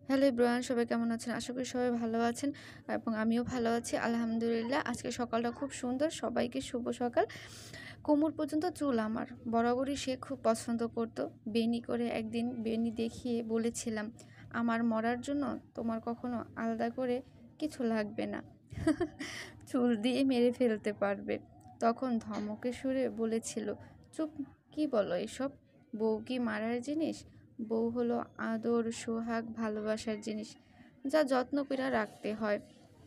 Hello everyone, সবাই কেমন আছেন? আশা করি সবাই ভালো আছেন এবং আমিও ভালো আছি আলহামদুলিল্লাহ। আজকে সকালটা খুব সুন্দর। সবাইকে শুভ সকাল। কোমর পর্যন্ত চুল আমার। বরাবরই সে খুব পছন্দ করত। বেনি করে একদিন বেনি দেখিয়ে বলেছিলাম, আমার মরার জন্য তোমার কখনো আলাদা করে কিছু লাগবে না, চুল দিয়ে মেরে ফেলতে পারবে। তখন ধমকে সুরে বলেছিল, চুপ, কি বলো এসব? বউ কি মারার জিনিস? বউ হলো আদর, সোহাগ, ভালোবাসার জিনিস, যা যত্ন করে রাখতে হয়।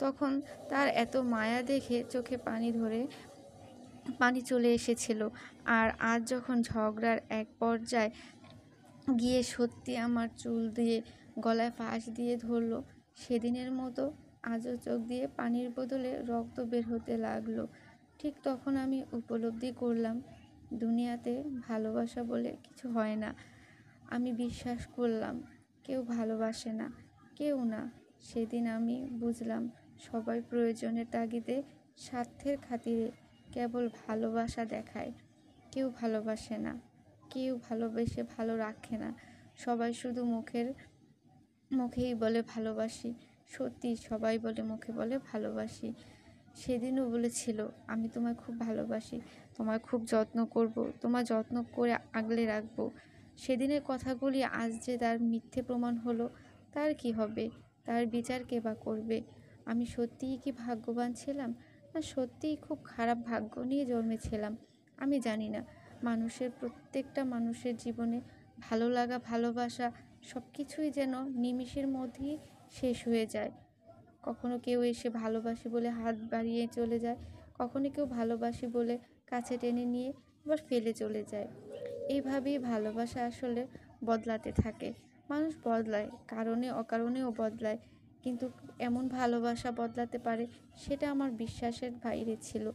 তখন তার এত মায়া দেখে চোখে পানি চলে এসেছিল। আর আজ যখন ঝগড়ার এক পর্যায়ে গিয়ে সত্যি আমার চুল দিয়ে গলায় ফাঁস দিয়ে ধরলো, সেদিনের মতো আজও চোখ দিয়ে পানির বদলে রক্ত বের হতে লাগলো। ঠিক তখন আমি উপলব্ধি করলাম, দুনিয়াতে ভালোবাসা বলে কিছু হয় না। আমি বিশ্বাস করলাম কেউ ভালোবাসে না, কেউ না। সেদিন আমি বুঝলাম, সবাই প্রয়োজনের তাগিদে, স্বার্থের খাতিরে কেবল ভালোবাসা দেখায়। কেউ ভালোবাসে না, কেউ ভালোবেসে ভালো রাখে না। সবাই শুধু মুখেই বলে ভালোবাসি। সত্যি সবাই বলে, মুখে বলে ভালোবাসি। সেদিনও বলেছিল, আমি তোমায় খুব ভালোবাসি, তোমায় খুব যত্ন করব, তোমার যত্ন করে আগলে রাখবো। সেদিনের কথাগুলি আজ যে তার মিথ্যে প্রমাণ হলো, তার কি হবে? তার বিচার কে বা করবে? আমি সত্যিই কি ভাগ্যবান ছিলাম, না সত্যিই খুব খারাপ ভাগ্য নিয়ে জন্মেছিলাম? আমি জানি না। প্রত্যেকটা মানুষের জীবনে ভালো লাগা, ভালোবাসা সব কিছুই যেন নিমিষের মধ্যেই শেষ হয়ে যায়। কখনো কেউ এসে ভালোবাসি বলে হাত বাড়িয়ে চলে যায়, কখনো কেউ ভালোবাসি বলে কাছে টেনে নিয়ে আবার ফেলে চলে যায়। এইভাবেই ভালোবাসা আসলে বদলাতে থাকে। মানুষ বদলায়, কারণে অকারণেও বদলায়, কিন্তু এমন ভালোবাসা বদলাতে পারে, সেটা আমার বিশ্বাসের বাইরে ছিল,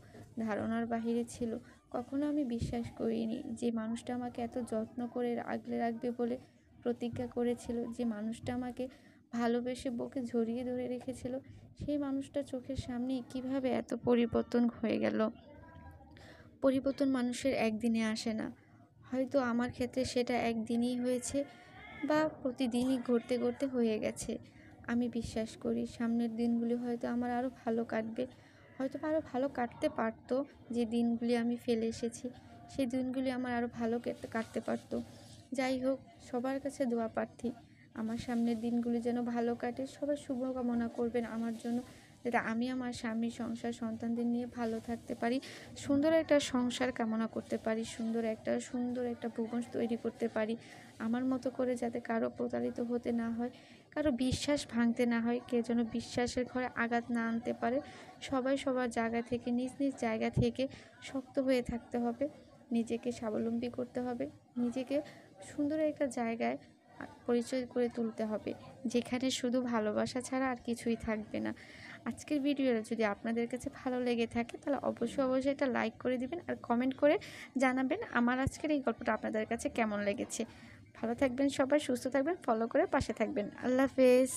ধারণার বাহিরে ছিল। কখনো আমি বিশ্বাস করিনি যে মানুষটা আমাকে এত যত্ন করে আগলে রাখবে বলে প্রতিজ্ঞা করেছিল, যে মানুষটা আমাকে ভালোবেসে বুকে জড়িয়ে ধরে রেখেছিল, সেই মানুষটা চোখের সামনেই কিভাবে এত পরিবর্তন হয়ে গেল। পরিবর্তন মানুষের একদিনে আসে না। হয়তো আমার ক্ষেত্রে সেটা একদিনই হয়েছে, বা প্রতিদিনই ঘটতে ঘটতে হয়ে গেছে। আমি বিশ্বাস করি সামনের দিনগুলি হয়তো আমার আরও ভালো কাটবে, হয়তো আরও ভালো কাটতে পারতো। যে দিনগুলি আমি ফেলে এসেছি, সেই দিনগুলি আমার আরও ভালো কাটতে পারতো। যাই হোক, সবার কাছে দোয়া প্রার্থী, আমার সামনের দিনগুলি যেন ভালো কাটে। সবাই শুভকামনা করবেন আমার জন্য, যাতে আমি আমার স্বামী, সংসার, সন্তানদের নিয়ে ভালো থাকতে পারি, সুন্দর একটা সংসার কামনা করতে পারি, সুন্দর একটা ভুবন তৈরি করতে পারি। আমার মতো করে যাতে কারো প্রতারিত হতে না হয়, কারো বিশ্বাস ভাঙতে না হয়, কেউ যেন বিশ্বাসের ঘরে আঘাত না আনতে পারে। সবাই সবার জায়গা থেকে, নিজ নিজ জায়গা থেকে শক্ত হয়ে থাকতে হবে, নিজেকে স্বাবলম্বী করতে হবে, নিজেকে সুন্দর একটা জায়গায় পরিচয় করে তুলতে হবে, যেখানে শুধু ভালোবাসা ছাড়া আর কিছুই থাকবে না। আজকের ভিডিওটা যদি আপনাদের কাছে ভালো লেগে থাকে, তাহলে অবশ্যই একটা লাইক করে দিবেন আর কমেন্ট করে জানাবেন আমার আজকের এই গল্পটা আপনাদের কাছে কেমন লেগেছে। ভালো থাকবেন সবাই, সুস্থ থাকবেন, ফলো করে পাশে থাকবেন। আল্লাহ হাফেজ।